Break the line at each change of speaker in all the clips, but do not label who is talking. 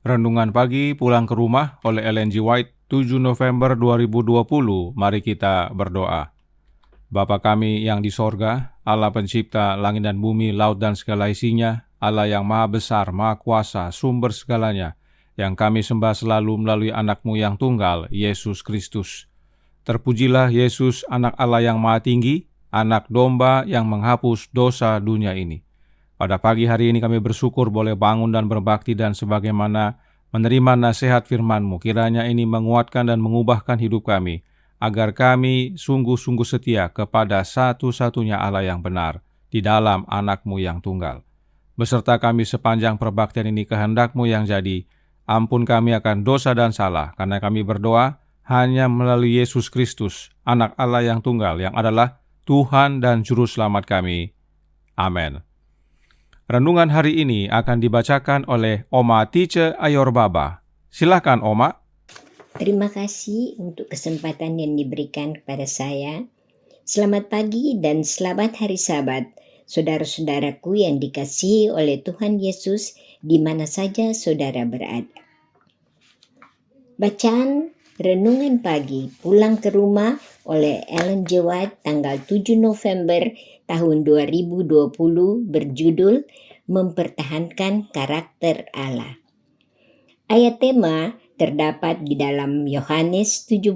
Renungan pagi pulang ke rumah oleh Ellen G. White, 7 November 2020. Mari kita berdoa. Bapa kami yang di sorga, Allah pencipta langit dan bumi, laut dan segala isinya, Allah yang maha besar, maha kuasa, sumber segalanya, yang kami sembah selalu melalui anak-Mu yang tunggal, Yesus Kristus. Terpujilah Yesus, anak Allah yang maha tinggi, anak domba yang menghapus dosa dunia ini. Pada pagi hari ini kami bersyukur boleh bangun dan berbakti dan sebagaimana menerima nasihat firman-Mu. Kiranya ini menguatkan dan mengubahkan hidup kami, agar kami sungguh-sungguh setia kepada satu-satunya Allah yang benar di dalam anak-Mu yang tunggal. Beserta kami sepanjang perbaktian ini kehendak-Mu yang jadi, ampun kami akan dosa dan salah, karena kami berdoa hanya melalui Yesus Kristus, anak Allah yang tunggal, yang adalah Tuhan dan Juru Selamat kami. Amin. Renungan hari ini akan dibacakan oleh Oma Tice Ayor Baba. Silakan Oma.
Terima kasih untuk kesempatan yang diberikan kepada saya. Selamat pagi dan selamat hari Sabat, saudara-saudaraku yang dikasihi oleh Tuhan Yesus di mana saja saudara berada. Bacaan renungan pagi pulang ke rumah oleh Ellen G. White tanggal 7 November tahun 2020 berjudul Mempertahankan Karakter Allah. Ayat tema terdapat di dalam Yohanes 17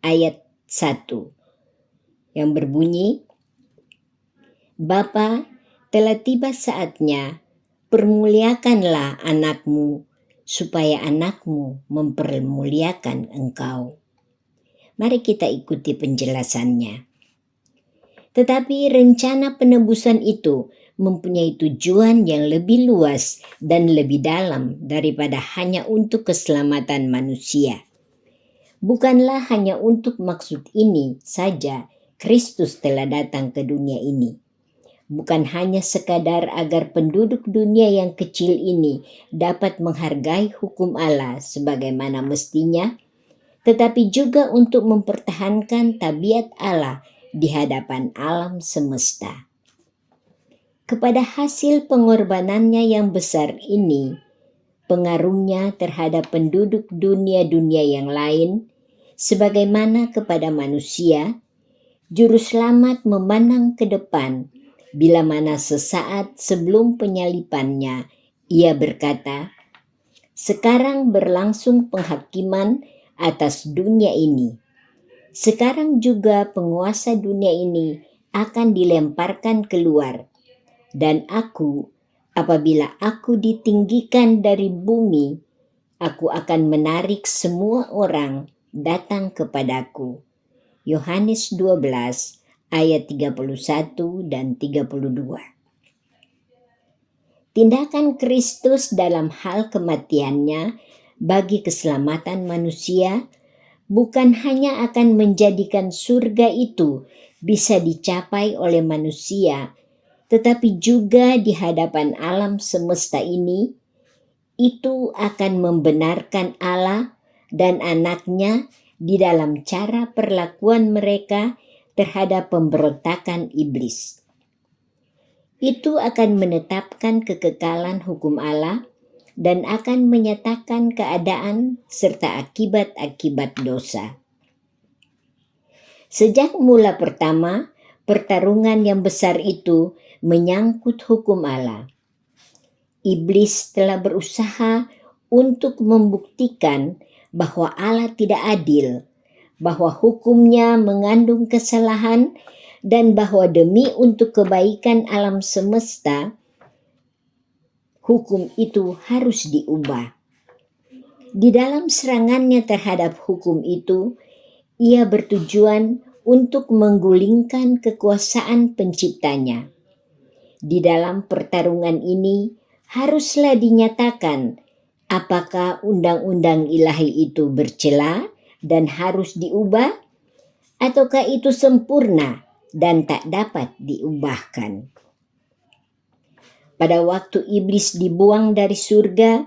ayat 1 yang berbunyi, Bapa, telah tiba saatnya, permuliakanlah anakmu, supaya anakmu mempermuliakan engkau. Mari kita ikuti penjelasannya. Tetapi rencana penebusan itu mempunyai tujuan yang lebih luas dan lebih dalam daripada hanya untuk keselamatan manusia. Bukanlah hanya untuk maksud ini saja Kristus telah datang ke dunia ini. Bukan hanya sekadar agar penduduk dunia yang kecil ini dapat menghargai hukum Allah sebagaimana mestinya, tetapi juga untuk mempertahankan tabiat Allah di hadapan alam semesta. Kepada hasil pengorbanannya yang besar ini, pengaruhnya terhadap penduduk dunia-dunia yang lain, sebagaimana kepada manusia, Juru Selamat memandang ke depan, bila mana sesaat sebelum penyalipannya, ia berkata, sekarang berlangsung penghakiman atas dunia ini. Sekarang juga penguasa dunia ini akan dilemparkan keluar. Dan aku, apabila aku ditinggikan dari bumi, aku akan menarik semua orang datang kepadaku. Yohanes 12 ayat 31 dan 32. Tindakan Kristus dalam hal kematiannya bagi keselamatan manusia bukan hanya akan menjadikan surga itu bisa dicapai oleh manusia, tetapi juga di hadapan alam semesta ini, itu akan membenarkan Allah dan anaknya di dalam cara perlakuan mereka terhadap pemberontakan iblis. Itu akan menetapkan kekekalan hukum Allah dan akan menyatakan keadaan serta akibat-akibat dosa. Sejak mula pertama, pertarungan yang besar itu menyangkut hukum Allah. Iblis telah berusaha untuk membuktikan bahwa Allah tidak adil, bahwa hukumnya mengandung kesalahan, dan bahwa demi untuk kebaikan alam semesta, hukum itu harus diubah. Di dalam serangannya terhadap hukum itu, ia bertujuan untuk menggulingkan kekuasaan penciptanya. Di dalam pertarungan ini, haruslah dinyatakan apakah undang-undang ilahi itu bercela dan harus diubah, ataukah itu sempurna dan tak dapat diubahkan. Pada waktu iblis dibuang dari surga,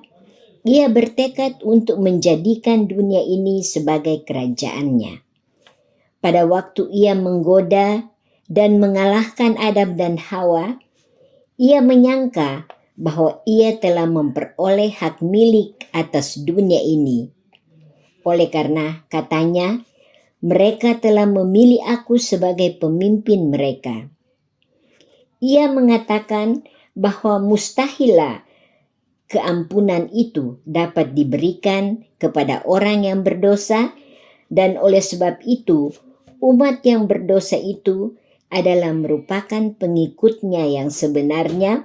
ia bertekad untuk menjadikan dunia ini sebagai kerajaannya. Pada waktu ia menggoda dan mengalahkan Adam dan Hawa, ia menyangka bahwa ia telah memperoleh hak milik atas dunia ini. Oleh karena katanya, mereka telah memilih aku sebagai pemimpin mereka. Ia mengatakan bahwa mustahillah keampunan itu dapat diberikan kepada orang yang berdosa, dan oleh sebab itu, umat yang berdosa itu adalah merupakan pengikutnya yang sebenarnya,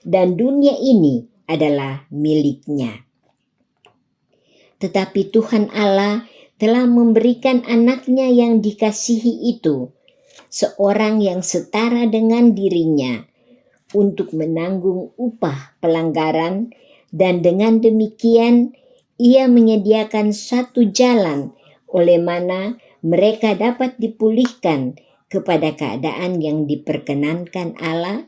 dan dunia ini adalah miliknya. Tetapi Tuhan Allah telah memberikan anaknya yang dikasihi itu, seorang yang setara dengan dirinya, untuk menanggung upah pelanggaran, dan dengan demikian ia menyediakan satu jalan oleh mana mereka dapat dipulihkan kepada keadaan yang diperkenankan Allah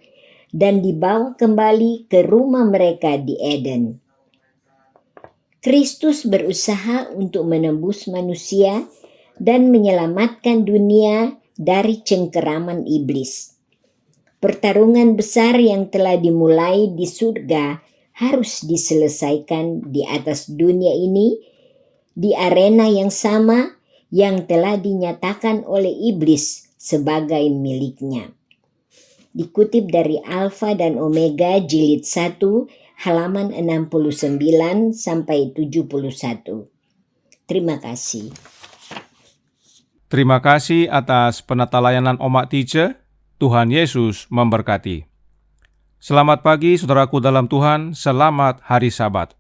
dan dibawa kembali ke rumah mereka di Eden. Kristus berusaha untuk menembus manusia dan menyelamatkan dunia dari cengkeraman iblis. Pertarungan besar yang telah dimulai di surga harus diselesaikan di atas dunia ini, di arena yang sama yang telah dinyatakan oleh iblis sebagai miliknya. Dikutip dari Alfa dan Omega jilid 1 halaman 69 sampai 71. Terima kasih.
Terima kasih atas penata layanan Oma Teacher. Tuhan Yesus memberkati. Selamat pagi saudaraku dalam Tuhan, selamat hari Sabat.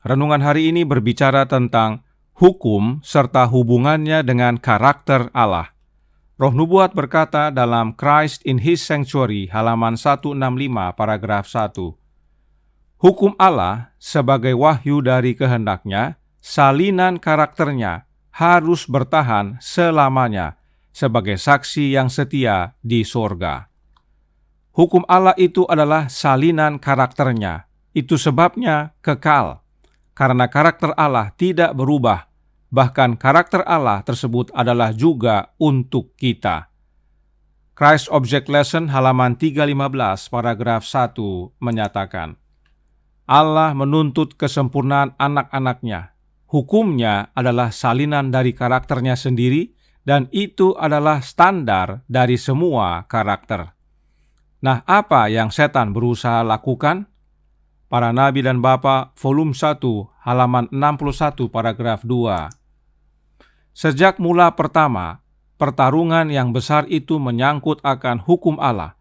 Renungan hari ini berbicara tentang hukum serta hubungannya dengan karakter Allah. Roh Nubuat berkata dalam Christ in His Sanctuary halaman 165 paragraf 1. Hukum Allah sebagai wahyu dari kehendaknya, salinan karakternya harus bertahan selamanya sebagai saksi yang setia di sorga. Hukum Allah itu adalah salinan karakternya. Itu sebabnya kekal, karena karakter Allah tidak berubah. Bahkan karakter Allah tersebut adalah juga untuk kita. Christ Object Lesson halaman 315 paragraf 1 menyatakan, Allah menuntut kesempurnaan anak-anaknya. Hukumnya adalah salinan dari karakternya sendiri, dan itu adalah standar dari semua karakter. Nah, apa yang setan berusaha lakukan? Para Nabi dan Bapa, volume 1, halaman 61, paragraf 2. Sejak mula pertama, pertarungan yang besar itu menyangkut akan hukum Allah.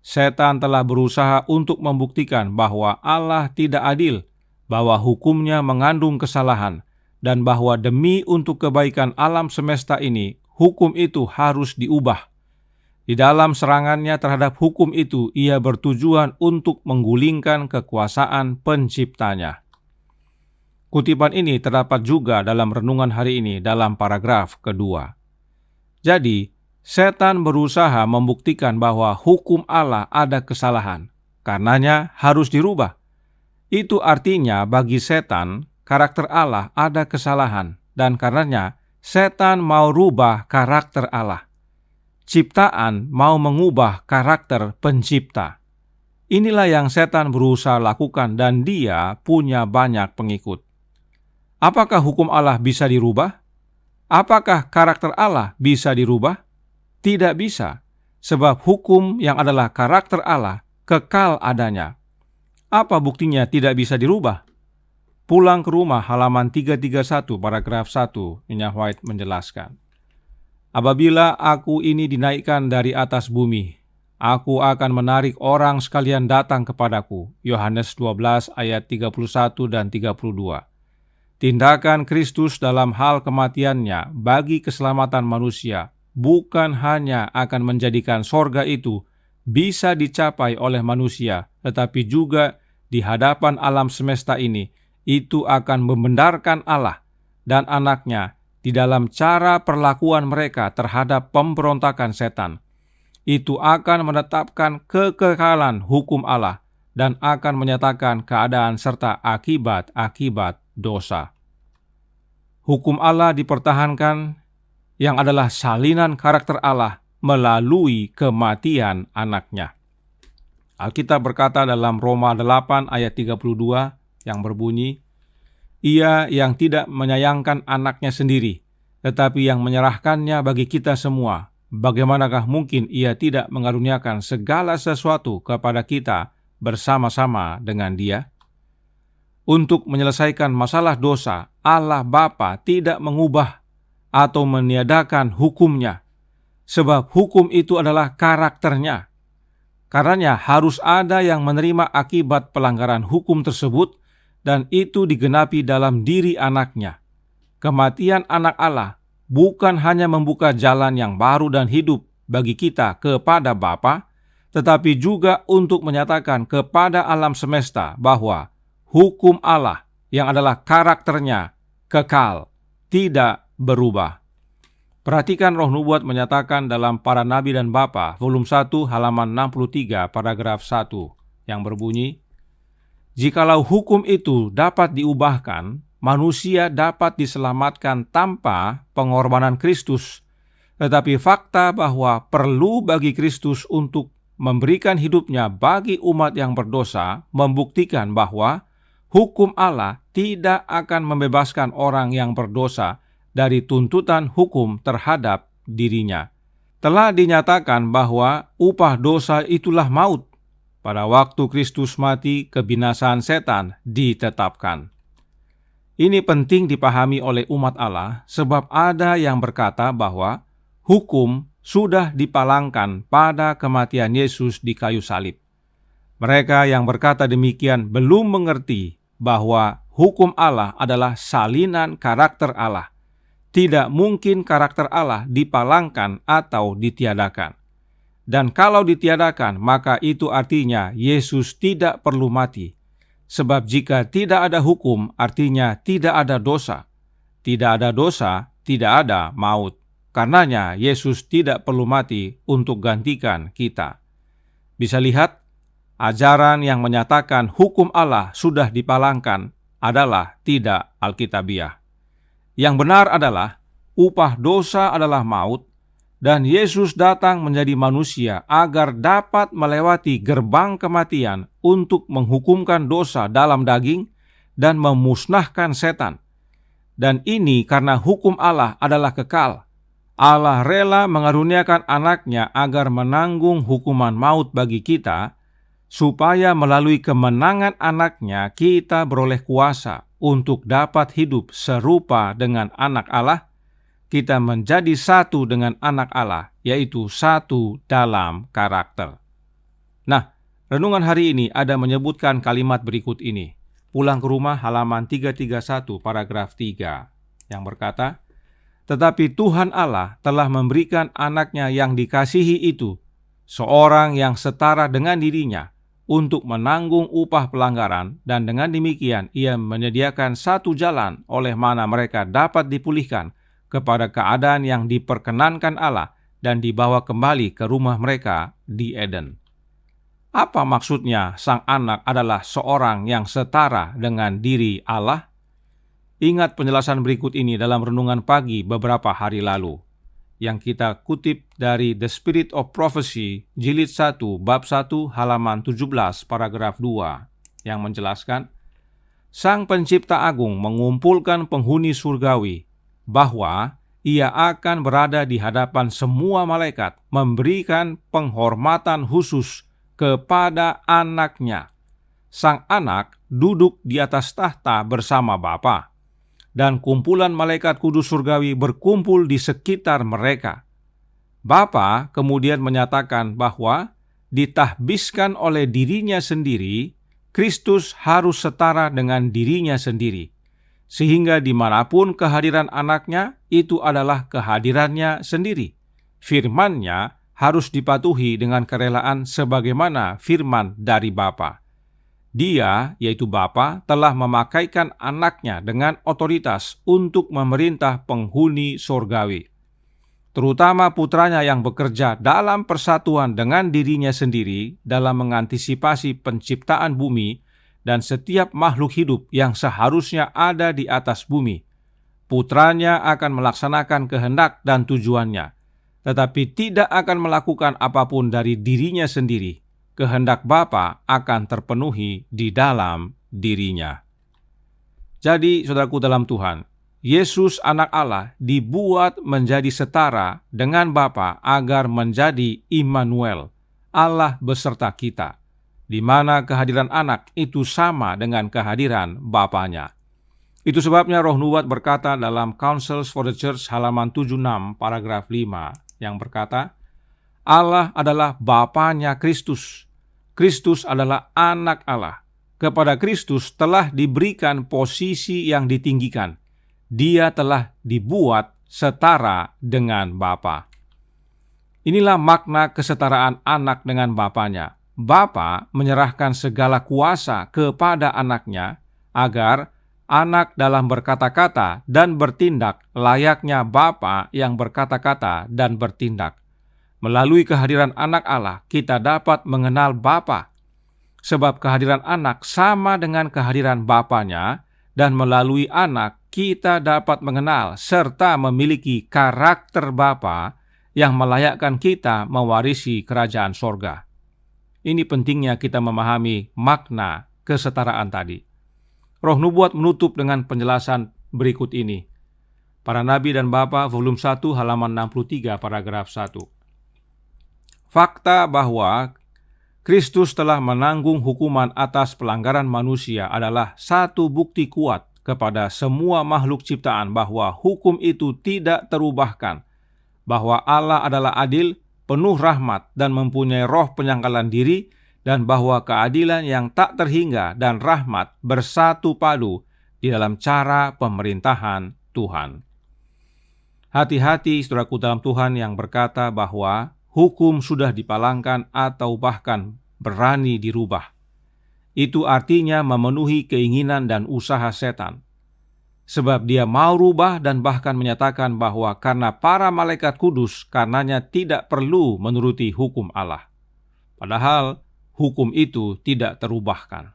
Setan telah berusaha untuk membuktikan bahwa Allah tidak adil, bahwa hukumnya mengandung kesalahan, dan bahwa demi untuk kebaikan alam semesta ini, hukum itu harus diubah. Di dalam serangannya terhadap hukum itu, ia bertujuan untuk menggulingkan kekuasaan penciptanya. Kutipan ini terdapat juga dalam renungan hari ini dalam paragraf kedua. Jadi, setan berusaha membuktikan bahwa hukum Allah ada kesalahan, karenanya harus dirubah. Itu artinya bagi setan, karakter Allah ada kesalahan, dan karenanya setan mau rubah karakter Allah. Ciptaan mau mengubah karakter pencipta. Inilah yang setan berusaha lakukan dan dia punya banyak pengikut. Apakah hukum Allah bisa dirubah? Apakah karakter Allah bisa dirubah? Tidak bisa, sebab hukum yang adalah karakter Allah kekal adanya. Apa buktinya tidak bisa dirubah? Pulang ke rumah halaman 331 paragraf 1, Nyonya White menjelaskan. Apabila aku ini dinaikkan dari atas bumi, aku akan menarik orang sekalian datang kepadaku. Yohanes 12 ayat 31 dan 32. Tindakan Kristus dalam hal kematiannya bagi keselamatan manusia bukan hanya akan menjadikan sorga itu bisa dicapai oleh manusia, tetapi juga di hadapan alam semesta ini, itu akan membenarkan Allah dan anaknya di dalam cara perlakuan mereka terhadap pemberontakan setan. Itu akan menetapkan kekekalan hukum Allah dan akan menyatakan keadaan serta akibat-akibat dosa. Hukum Allah dipertahankan yang adalah salinan karakter Allah melalui kematian anaknya. Alkitab berkata dalam Roma 8 ayat 32 yang berbunyi, Ia yang tidak menyayangkan anaknya sendiri, tetapi yang menyerahkannya bagi kita semua, bagaimanakah mungkin Ia tidak mengaruniakan segala sesuatu kepada kita bersama-sama dengan Dia? Untuk menyelesaikan masalah dosa, Allah Bapa tidak mengubah atau meniadakan hukumnya, sebab hukum itu adalah karakternya. Karenanya harus ada yang menerima akibat pelanggaran hukum tersebut, dan itu digenapi dalam diri anaknya. Kematian anak Allah bukan hanya membuka jalan yang baru dan hidup bagi kita kepada Bapa, tetapi juga untuk menyatakan kepada alam semesta bahwa hukum Allah yang adalah karakternya kekal, tidak berubah. Perhatikan Roh Nubuat menyatakan dalam Para Nabi dan Bapa, volume 1 halaman 63 paragraf 1 yang berbunyi, Jikalau hukum itu dapat diubahkan, manusia dapat diselamatkan tanpa pengorbanan Kristus. Tetapi fakta bahwa perlu bagi Kristus untuk memberikan hidupnya bagi umat yang berdosa membuktikan bahwa hukum Allah tidak akan membebaskan orang yang berdosa dari tuntutan hukum terhadap dirinya. Telah dinyatakan bahwa upah dosa itulah maut. Pada waktu Kristus mati, kebinasaan setan ditetapkan. Ini penting dipahami oleh umat Allah, sebab ada yang berkata bahwa hukum sudah dipalangkan pada kematian Yesus di kayu salib. Mereka yang berkata demikian belum mengerti bahwa hukum Allah adalah salinan karakter Allah. Tidak mungkin karakter Allah dipalangkan atau ditiadakan. Dan kalau ditiadakan, maka itu artinya Yesus tidak perlu mati. Sebab jika tidak ada hukum, artinya tidak ada dosa. Tidak ada dosa, tidak ada maut. Karenanya Yesus tidak perlu mati untuk gantikan kita. Bisa lihat, ajaran yang menyatakan hukum Allah sudah dipalangkan adalah tidak alkitabiah. Yang benar adalah upah dosa adalah maut, dan Yesus datang menjadi manusia agar dapat melewati gerbang kematian untuk menghukumkan dosa dalam daging dan memusnahkan setan. Dan ini karena hukum Allah adalah kekal. Allah rela mengaruniakan anaknya agar menanggung hukuman maut bagi kita, supaya melalui kemenangan anaknya kita beroleh kuasa untuk dapat hidup serupa dengan anak Allah. Kita menjadi satu dengan anak Allah, yaitu satu dalam karakter. Nah, renungan hari ini ada menyebutkan kalimat berikut ini. Pulang ke rumah halaman 331 paragraf 3 yang berkata, Tetapi Tuhan Allah telah memberikan anaknya yang dikasihi itu, seorang yang setara dengan dirinya, untuk menanggung upah pelanggaran, dan dengan demikian ia menyediakan satu jalan oleh mana mereka dapat dipulihkan kepada keadaan yang diperkenankan Allah dan dibawa kembali ke rumah mereka di Eden. Apa maksudnya sang anak adalah seorang yang setara dengan diri Allah? Ingat penjelasan berikut ini dalam renungan pagi beberapa hari lalu, yang kita kutip dari The Spirit of Prophecy, jilid 1, bab 1, halaman 17, paragraf 2, yang menjelaskan, Sang Pencipta Agung mengumpulkan penghuni surgawi, bahwa ia akan berada di hadapan semua malaikat, memberikan penghormatan khusus kepada anaknya. Sang anak duduk di atas tahta bersama Bapa, dan kumpulan malaikat kudus surgawi berkumpul di sekitar mereka. Bapa kemudian menyatakan bahwa ditahbiskan oleh dirinya sendiri, Kristus harus setara dengan dirinya sendiri. Sehingga dimanapun kehadiran anaknya, itu adalah kehadirannya sendiri. Firman-Nya harus dipatuhi dengan kerelaan sebagaimana firman dari Bapa. Dia, yaitu Bapa, telah memakaikan anaknya dengan otoritas untuk memerintah penghuni surgawi. Terutama putranya yang bekerja dalam persatuan dengan dirinya sendiri dalam mengantisipasi penciptaan bumi dan setiap makhluk hidup yang seharusnya ada di atas bumi. Putranya akan melaksanakan kehendak dan tujuannya, tetapi tidak akan melakukan apapun dari dirinya sendiri, kehendak Bapa akan terpenuhi di dalam dirinya. Jadi, saudaraku dalam Tuhan, Yesus anak Allah dibuat menjadi setara dengan Bapa agar menjadi Immanuel, Allah beserta kita, di mana kehadiran anak itu sama dengan kehadiran Bapanya. Itu sebabnya Roh Nubuat berkata dalam Counsels for the Church halaman 76 paragraf 5 yang berkata, Allah adalah Bapanya Kristus. Kristus adalah anak Allah. Kepada Kristus telah diberikan posisi yang ditinggikan. Dia telah dibuat setara dengan Bapa. Inilah makna kesetaraan anak dengan Bapanya. Bapa menyerahkan segala kuasa kepada anaknya agar anak dalam berkata-kata dan bertindak layaknya Bapa yang berkata-kata dan bertindak. Melalui kehadiran anak Allah, kita dapat mengenal Bapa. Sebab kehadiran anak sama dengan kehadiran Bapanya, dan melalui anak kita dapat mengenal serta memiliki karakter Bapa yang melayakkan kita mewarisi kerajaan sorga. Ini pentingnya kita memahami makna kesetaraan tadi. Roh Nubuat menutup dengan penjelasan berikut ini. Para Nabi dan Bapa, volume 1, halaman 63, paragraf 1. Fakta bahwa Kristus telah menanggung hukuman atas pelanggaran manusia adalah satu bukti kuat kepada semua makhluk ciptaan bahwa hukum itu tidak terubahkan, bahwa Allah adalah adil, penuh rahmat, dan mempunyai roh penyangkalan diri, dan bahwa keadilan yang tak terhingga dan rahmat bersatu padu di dalam cara pemerintahan Tuhan. Hati-hati saudaraku dalam Tuhan yang berkata bahwa hukum sudah dipalangkan atau bahkan berani dirubah. Itu artinya memenuhi keinginan dan usaha setan. Sebab dia mau rubah dan bahkan menyatakan bahwa karena para malaikat kudus, karenanya tidak perlu menuruti hukum Allah. Padahal hukum itu tidak terubahkan.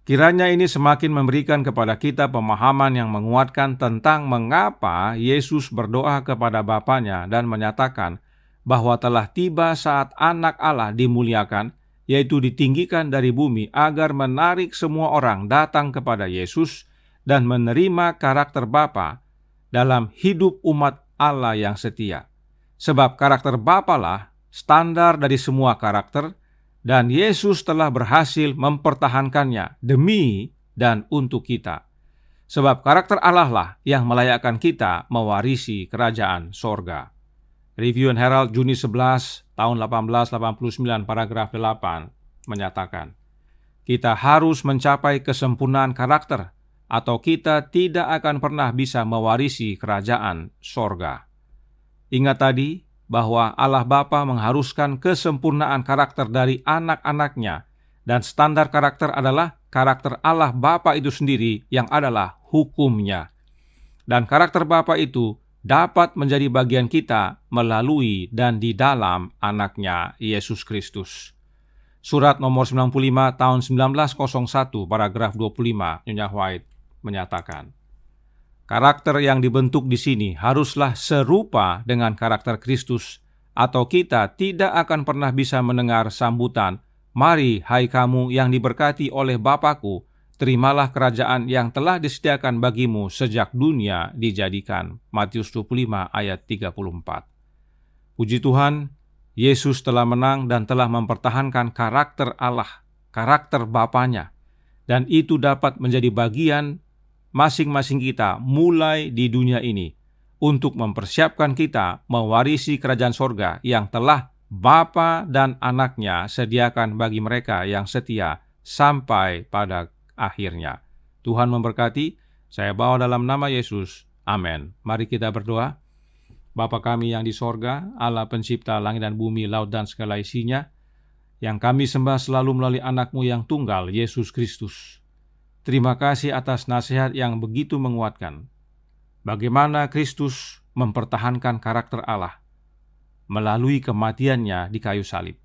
Kiranya ini semakin memberikan kepada kita pemahaman yang menguatkan tentang mengapa Yesus berdoa kepada Bapanya dan menyatakan bahwa telah tiba saat anak Allah dimuliakan, yaitu ditinggikan dari bumi agar menarik semua orang datang kepada Yesus dan menerima karakter Bapa dalam hidup umat Allah yang setia. Sebab karakter Bapa lah standar dari semua karakter, dan Yesus telah berhasil mempertahankannya demi dan untuk kita. Sebab karakter Allah lah yang melayakkan kita mewarisi kerajaan sorga. Review and Herald Juni 11 tahun 1889 paragraf 8 menyatakan, kita harus mencapai kesempurnaan karakter atau kita tidak akan pernah bisa mewarisi kerajaan sorga. Ingat tadi bahwa Allah Bapa mengharuskan kesempurnaan karakter dari anak-anaknya, dan standar karakter adalah karakter Allah Bapa itu sendiri yang adalah hukumnya. Dan karakter Bapa itu dapat menjadi bagian kita melalui dan di dalam anaknya Yesus Kristus. Surat nomor 95 tahun 1901 paragraf 25 Nyonya White menyatakan, karakter yang dibentuk di sini haruslah serupa dengan karakter Kristus, atau kita tidak akan pernah bisa mendengar sambutan, "Mari, hai kamu yang diberkati oleh Bapa-Ku, terimalah kerajaan yang telah disediakan bagimu sejak dunia dijadikan." Matius 25 ayat 34. Puji Tuhan, Yesus telah menang dan telah mempertahankan karakter Allah, karakter Bapanya, dan itu dapat menjadi bagian masing-masing kita mulai di dunia ini untuk mempersiapkan kita mewarisi kerajaan sorga yang telah Bapa dan anaknya sediakan bagi mereka yang setia sampai pada akhirnya. Tuhan memberkati. Saya bawa dalam nama Yesus. Amin. Mari kita berdoa. Bapa kami yang di sorga, Allah pencipta langit dan bumi, laut dan segala isinya, yang kami sembah selalu melalui anak-Mu yang tunggal, Yesus Kristus. Terima kasih atas nasihat yang begitu menguatkan. Bagaimana Kristus mempertahankan karakter Allah melalui kematiannya di kayu salib.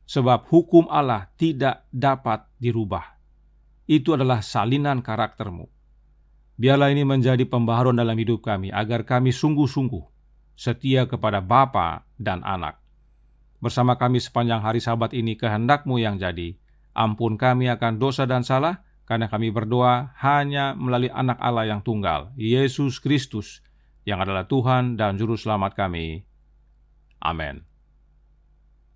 Sebab hukum Allah tidak dapat dirubah. Itu adalah salinan karakter-Mu. Biarlah ini menjadi pembaharuan dalam hidup kami, agar kami sungguh-sungguh setia kepada Bapa dan Anak. bersama kami sepanjang hari Sabat ini kehendak-Mu yang jadi. Ampun kami akan dosa dan salah, karena kami berdoa hanya melalui Anak Allah yang tunggal, Yesus Kristus, yang adalah Tuhan dan Juru Selamat kami. Amin.